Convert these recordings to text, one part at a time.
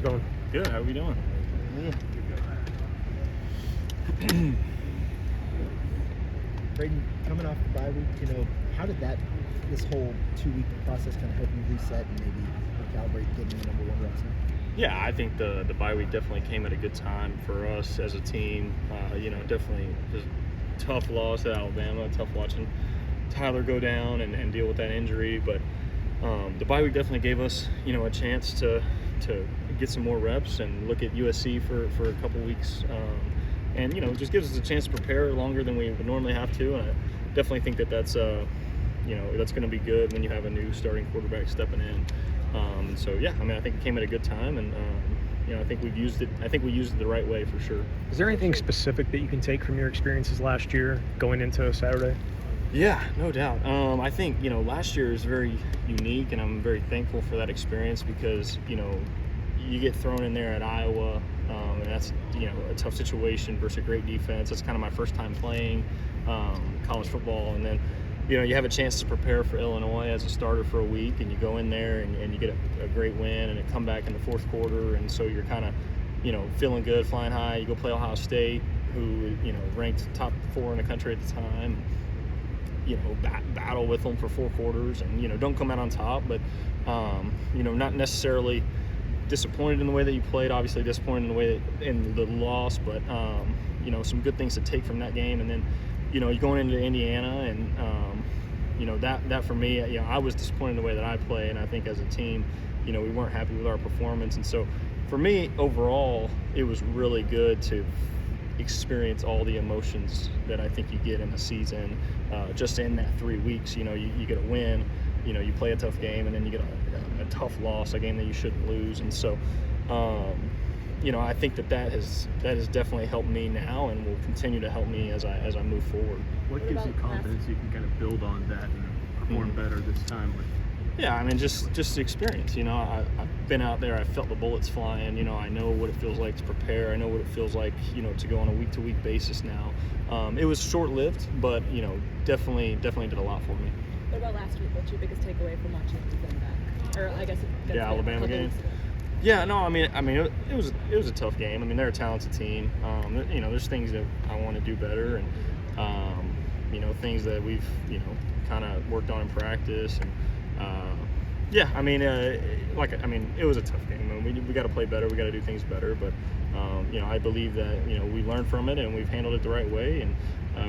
How's it going? Good. How are we doing? Braedyn, coming off the bye week, how did this whole 2-week process kind of help you reset and maybe recalibrate getting the number 1 reps now? Yeah, I think the bye week definitely came at a good time for us as a team. Definitely just tough loss at Alabama. Tough watching Tyler go down and deal with that injury. But the bye week definitely gave us, a chance to get some more reps and look at USC for a couple weeks. And just gives us a chance to prepare longer than we would normally have to. And I definitely think that's going to be good when you have a new starting quarterback stepping in. I think it came at a good time, and I think we used it the right way for sure. Is there anything specific that you can take from your experiences last year going into Saturday? Yeah, no doubt. I think last year is very unique, and I'm very thankful for that experience because you get thrown in there at Iowa, and that's a tough situation versus a great defense. That's kind of my first time playing college football, and then you have a chance to prepare for Illinois as a starter for a week, and you go in there and you get a great win, and it come back in the fourth quarter, and so you're kind of feeling good, flying high. You go play Ohio State, who ranked top 4 in the country at the time. Battle with them for 4 quarters, and don't come out on top, but not necessarily disappointed in the way that you played. Obviously disappointed in the way that in the loss, but some good things to take from that game. And then you're going into Indiana, and that for me, I was disappointed in the way that I played, and I think as a team, we weren't happy with our performance. And so for me overall, it was really good to experience all the emotions that I think you get in a season, just in that 3 weeks. You get a win, you play a tough game, and then you get a tough loss, a game that you shouldn't lose. And so I think that has definitely helped me now, and will continue to help me as I move forward. What gives you confidence you can kind of build on that and perform better this time? Yeah, I mean, just the experience. I've been out there. I've felt the bullets flying. I know what it feels like to prepare. I know what it feels like, to go on a week-to-week basis now. It was short-lived, but definitely did a lot for me. What about last week? What's your biggest takeaway from watching them back? Or I guess Alabama game. Yeah, no, I mean, it was a tough game. I mean, they're a talented team. There's things that I want to do better, and things that we've kind of worked on in practice, and it was a tough game. I mean, we got to play better. We got to do things better, but I believe that we learned from it and we've handled it the right way, and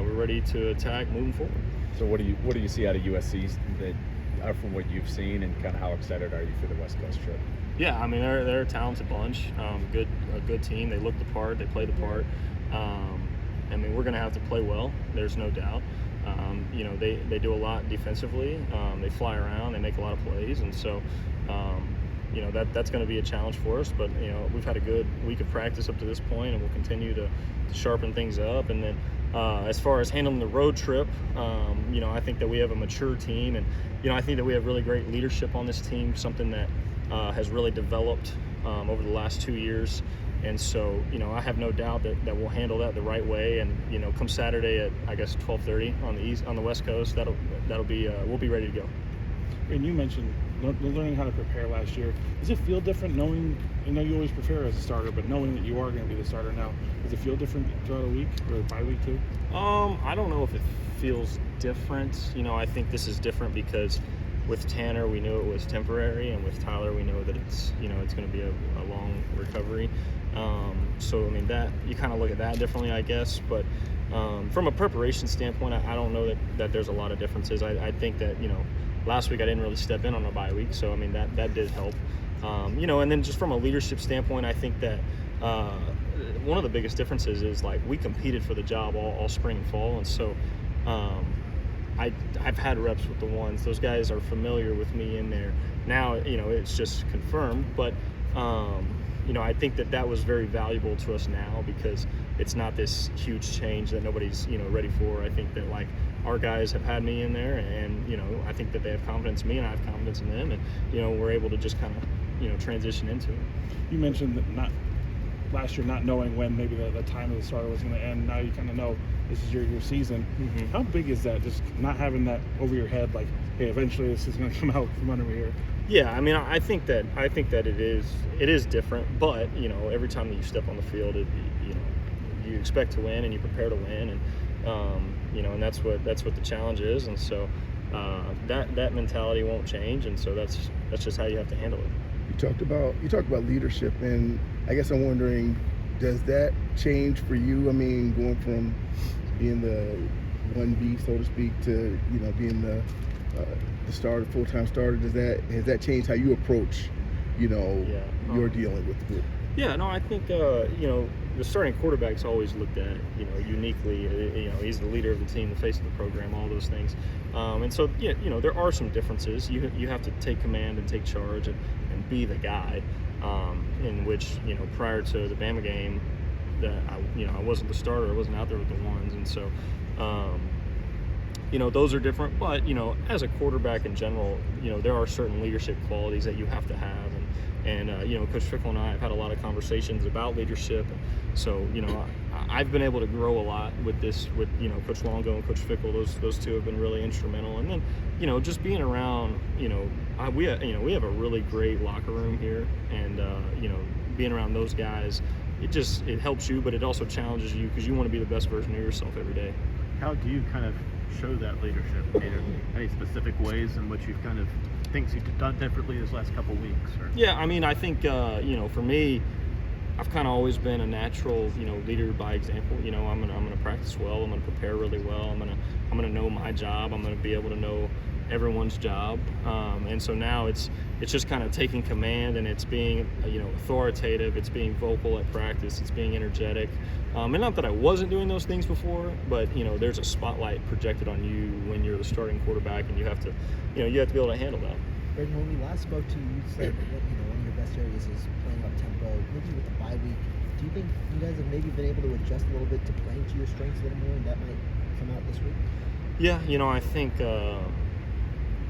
we're ready to attack moving forward. So what do you see out of USC that, from what you've seen, and kind of how excited are you for the West Coast trip? Yeah, I mean, they're a talented bunch, a good team. They look the part, they play the part. I mean, we're going to have to play well. There's no doubt. They do a lot defensively. They fly around. They make a lot of plays, and so that's going to be a challenge for us. But we've had a good week of practice up to this point, and we'll continue to sharpen things up. And then as far as handling the road trip, I think that we have a mature team, and I think that we have really great leadership on this team. Something that has really developed over the last 2 years. And so, I have no doubt that we'll handle that the right way. And come Saturday at, I guess, 12:30 on the West Coast, that'll be we'll be ready to go. And you mentioned learning how to prepare last year. Does it feel different knowing? I know you always prepare as a starter, but knowing that you are going to be the starter now, does it feel different throughout a week or bye week too? I don't know if it feels different. I think this is different because with Tanner, we knew it was temporary, and with Tyler, we know that it's it's going to be a long recovery. So I mean, that you kind of look at that differently, I guess. But from a preparation standpoint, I don't know that there's a lot of differences. I think that last week I didn't really step in on a bye week, so I mean that did help. And then just from a leadership standpoint, I think that one of the biggest differences is like we competed for the job all spring and fall, and so. I've had reps with the ones. Those guys are familiar with me in there. Now, it's just confirmed. But, I think that was very valuable to us now because it's not this huge change that nobody's, ready for. I think that, like, our guys have had me in there, and, I think that they have confidence in me and I have confidence in them. And, we're able to just kind of, transition into it. You mentioned that last year not knowing when maybe the time of the starter was going to end. Now you kind of know this is your season. Mm-hmm. How big is that, just not having that over your head, like, hey, eventually this is going to come out from under me here? Yeah, I mean, I think that it is different, but you know, every time that you step on the field, you know, you expect to win and you prepare to win, and you know, and that's what the challenge is, and so that mentality won't change, and so that's just how you have to handle it. You talked about leadership, and I guess I'm wondering, does that change for you? I mean, going from being the 1B, so to speak, to, you know, being the starter, full-time starter, has that changed how you approach, you know, your dealing with the group? Yeah, no, I think you know, the starting quarterback's always looked at, you know, uniquely. You know, he's the leader of the team, the face of the program, all those things. And so, yeah, you know, there are some differences. You have to take command and take charge and be the guy. In which, you know, prior to the Bama game, that I wasn't the starter. I wasn't out there with the ones, and so. You know, those are different, but, you know, as a quarterback in general, you know, there are certain leadership qualities that you have to have, and you know, Coach Fickle and I have had a lot of conversations about leadership, and so, you know, I've been able to grow a lot with you know, Coach Longo and Coach Fickle. Those two have been really instrumental, and then, you know, just being around, you know, we have a really great locker room here, and you know, being around those guys, it helps you, but it also challenges you because you want to be the best version of yourself every day. How do you kind of show that leadership? I mean, any specific ways in which you've kind of things you've done differently this last couple of weeks? Or? Yeah, I mean, I think you know, for me, I've kind of always been a natural, you know, leader by example. You know, I'm gonna practice well. I'm gonna prepare really well. I'm gonna know my job. I'm gonna be able to know everyone's job. And so now it's just kind of taking command, and it's being, you know, authoritative. It's being vocal at practice. It's being energetic. And not that I wasn't doing those things before, but, you know, there's a spotlight projected on you when you're the starting quarterback, and you have to be able to handle that. Braedyn, when we last spoke to you, you said that, you know, one of your best areas is playing up tempo. Maybe with the bye week, do you think you guys have maybe been able to adjust a little bit to playing to your strengths a little more, and that might come out this week? Yeah, you know, I think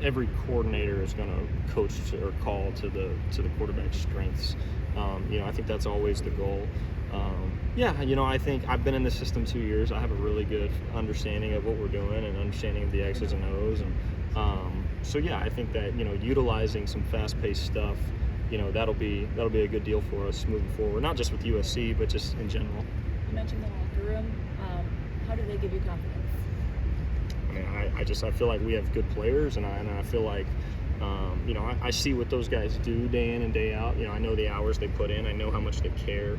every coordinator is going to coach or call to the quarterback's strengths. You know, I think that's always the goal. Yeah, you know, I think I've been in the system 2 years. I have a really good understanding of what we're doing and understanding of the X's and O's, and so yeah, I think that, you know, utilizing some fast-paced stuff, you know, that'll be a good deal for us moving forward. Not just with USC, but just in general. You mentioned the locker room. How do they give you confidence? I mean, I feel like we have good players, and I feel like, you know, I see what those guys do day in and day out. You know, I know the hours they put in. I know how much they care.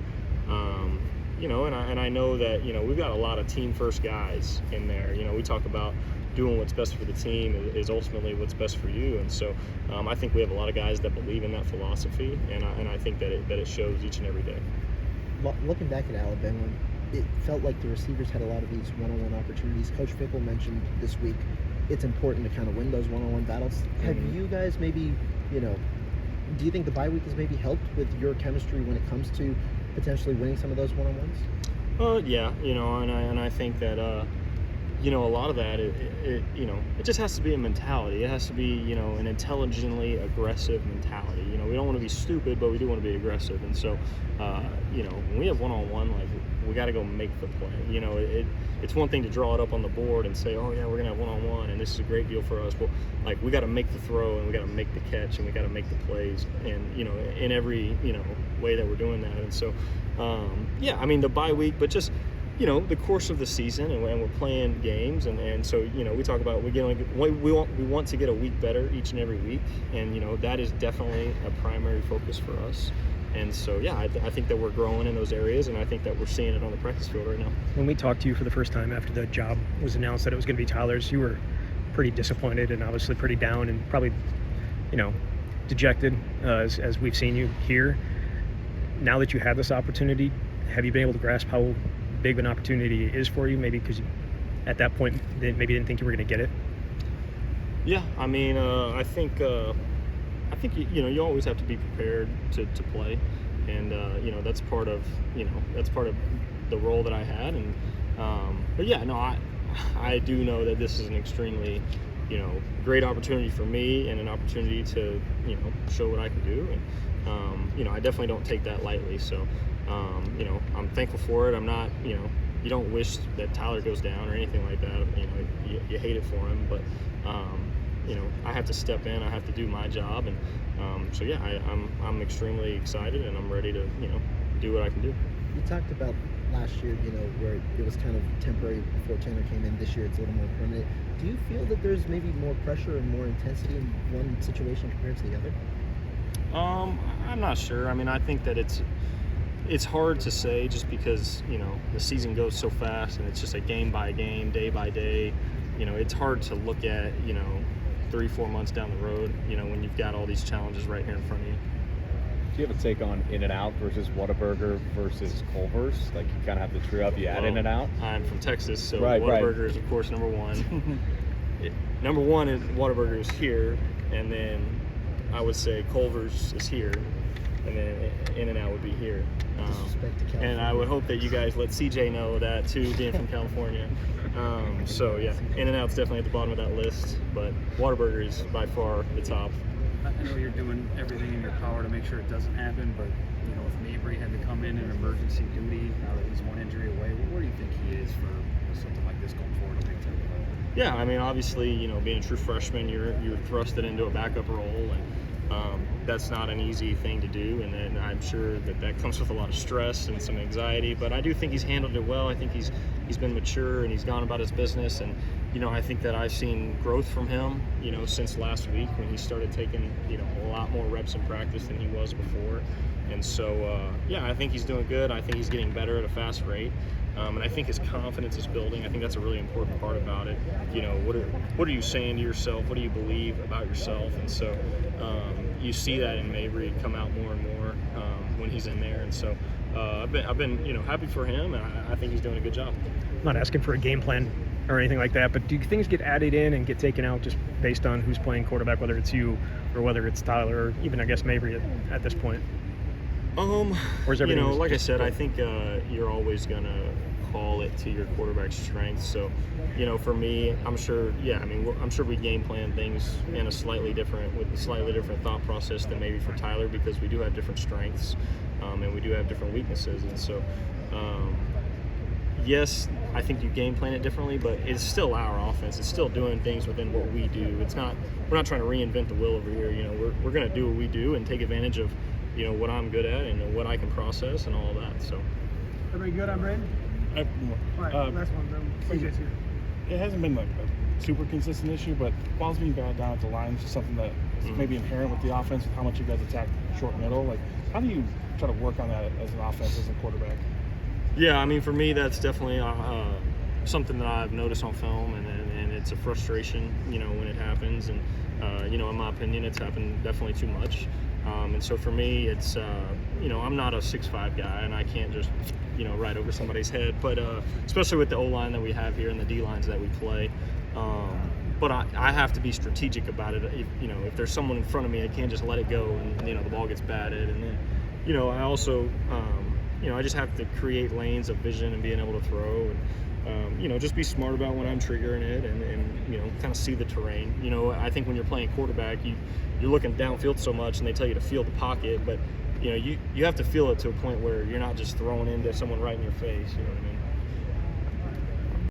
You know, and I know that, you know, we've got a lot of team first guys in there. You know, we talk about doing what's best for the team is ultimately what's best for you, and so I think we have a lot of guys that believe in that philosophy, and I think that it shows each and every day. Looking back at Alabama, it felt like the receivers had a lot of these one-on-one opportunities. Coach Fickle mentioned this week it's important to kind of win those one-on-one battles. Mm-hmm. Have you guys maybe, you know, do you think the bye week has maybe helped with your chemistry when it comes to potentially winning some of those one-on-ones? Yeah, you know, and I think that you know, a lot of that, you know, it just has to be a mentality. It has to be, you know, an intelligently aggressive mentality. You know, we don't want to be stupid, but we do want to be aggressive. And so, you know, when we have one-on-one, like, we got to go make the play. You know, it's one thing to draw it up on the board and say, oh yeah, we're gonna have one-on-one, and this is a great deal for us. Well, like, we got to make the throw, and we got to make the catch, and we got to make the plays, and, you know, in every, you know, way that we're doing that. And so, yeah, I mean, the bye week, but just, you know, the course of the season, and we're playing games, and so, you know, we talk about we want to get a week better each and every week, and, you know, that is definitely a primary focus for us. And so, yeah, I think that we're growing in those areas, and I think that we're seeing it on the practice field right now. When we talked to you for the first time after the job was announced that it was going to be Tyler's, you were pretty disappointed and obviously pretty down and probably, you know, dejected as we've seen you here. Now that you have this opportunity, have you been able to grasp how big of an opportunity it is for you? Maybe because at that point maybe didn't think you were going to get it. Yeah, I mean, I think you know, you always have to be prepared to play, and you know, that's part of the role that I had, and but yeah, no, I do know that this is an extremely, you know, great opportunity for me, and an opportunity to, you know, show what I can do, and you know, I definitely don't take that lightly. So you know, I'm thankful for it. I'm not, you know, you don't wish that Tyler goes down or anything like that. You know, you hate it for him, but I have to step in. I have to do my job, and so yeah, I'm extremely excited, and I'm ready to do what I can do. You talked about last year, where it was kind of temporary before Tanner came in. This year, it's a little more permanent. Do you feel that there's maybe more pressure and more intensity in one situation compared to the other? I'm not sure. I mean, I think that it's hard to say just because the season goes so fast, and it's just a game by game, day by day. It's hard to look at 3-4 months down the road when you've got all these challenges right here in front of you. Do you have a take on In-N-Out versus Whataburger versus Culver's? Like, you kind of have the trio up. You add In-N-Out? I'm from Texas, so Right. Whataburger is, of course, number one. Number one is Whataburger is here, and then I would say Culver's is here, and then In-N-Out would be here. Disrespect to California. And I would hope that you guys let CJ know that too, being from California. So yeah, In-N-Out's definitely at the bottom of that list, but Whataburger is by far the top. I know you're doing everything in your power to make sure it doesn't happen, but if Mabry had to come in emergency duty, now that he's one injury away, where do you think he is for something like this going forward? Yeah, I mean, obviously, being a true freshman, you're thrusted into a backup role, and that's not an easy thing to do. And then I'm sure that comes with a lot of stress and some anxiety. But I do think he's handled it well. I think he's been mature, and he's gone about his business. And I think that I've seen growth from him, since last week when he started taking a lot more reps in practice than he was before. And so yeah, I think he's doing good. I think he's getting better at a fast rate. And I think his confidence is building. I think that's a really important part about it. What are you saying to yourself? What do you believe about yourself? And so you see that in Mabry come out more and more when he's in there. And so I've been happy for him, and I think he's doing a good job. I'm not asking for a game plan or anything like that, but do things get added in and get taken out just based on who's playing quarterback, whether it's you or whether it's Tyler or even, I guess, Mabry at this point? Or is everything like I said, I think you're always gonna call it to your quarterback's strengths. So, for me, I'm sure we game plan things with a slightly different thought process than maybe for Tyler, because we do have different strengths, and we do have different weaknesses. And so, yes, I think you game plan it differently, but it's still our offense. It's still doing things within what we do. We're not trying to reinvent the wheel over here. We're gonna do what we do and take advantage of what I'm good at and what I can process and all of that. So, everybody good on Braedyn? I have more. All right, last one. CJ's here. It hasn't been like a super consistent issue, but balls being batted down at the line is just something that is maybe inherent with the offense, with how much you guys attack short middle. Like, how do you try to work on that as an offense, as a quarterback? Yeah, I mean, for me, that's definitely something that I've noticed on film, and it's a frustration, when it happens. And in my opinion, it's happened definitely too much. And so for me, it's I'm not a 6'5" guy, and I can't just right over somebody's head. But especially with the O-line that we have here and the D-lines that we play. But I have to be strategic about it. If there's someone in front of me, I can't just let it go and the ball gets batted. And then I also I just have to create lanes of vision and being able to throw, and just be smart about when I'm triggering it, and kind of see the terrain. I think when you're playing quarterback, you're looking downfield so much, and they tell you to feel the pocket, but you have to feel it to a point where you're not just throwing into someone right in your face. You know what I mean?